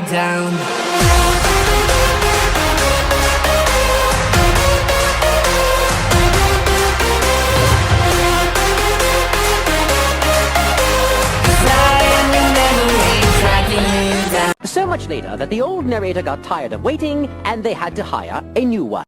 down. So much later that the old narrator got tired of waiting and they had to hire a new one.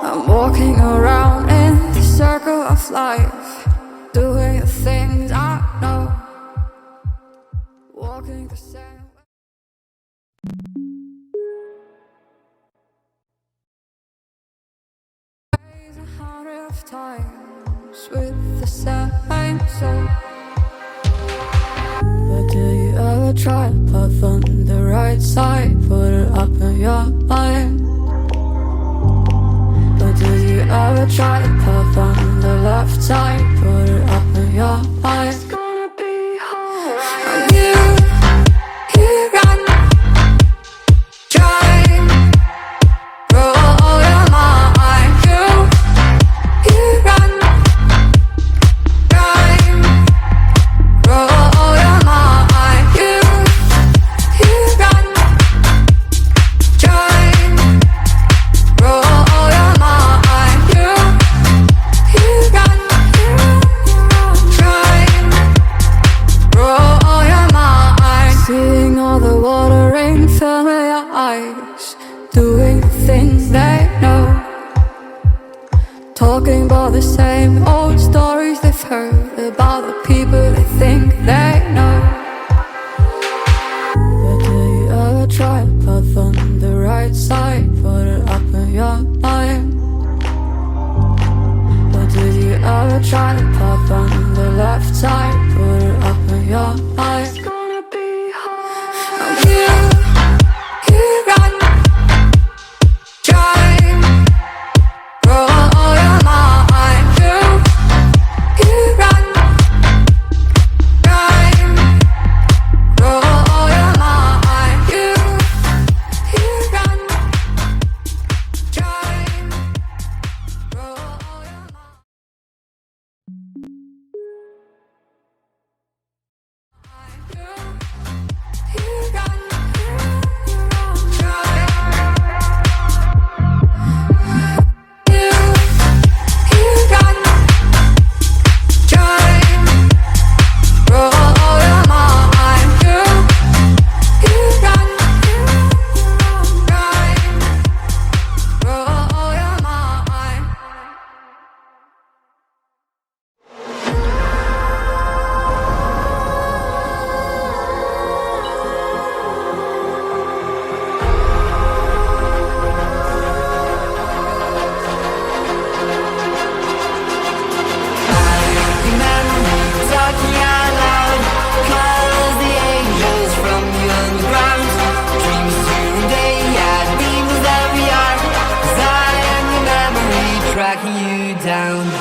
I'm walking around in the circle of life, doing the things I know, walking the same way. A hundred of times with the same soul. But do you ever try to path on the right side, put it up in your mind? Do you ever try to path on the left side, put it up in your mind? It's gonna be alright. And you run, try, roll your mind. You run, try, roll your mind. You run, try, roll your mind. Seeing all the watering fill your eyes, doing the things they know, talking about the same old stories they've heard about the people they think they know. But do you ever try to path on the right side, put it up in your mind? But do you ever try to path on the left side, put it up in your mind? It's gonna be hard. You run, try, roll your mind. You run, try, roll your mind. You run, try, roll your mind. down.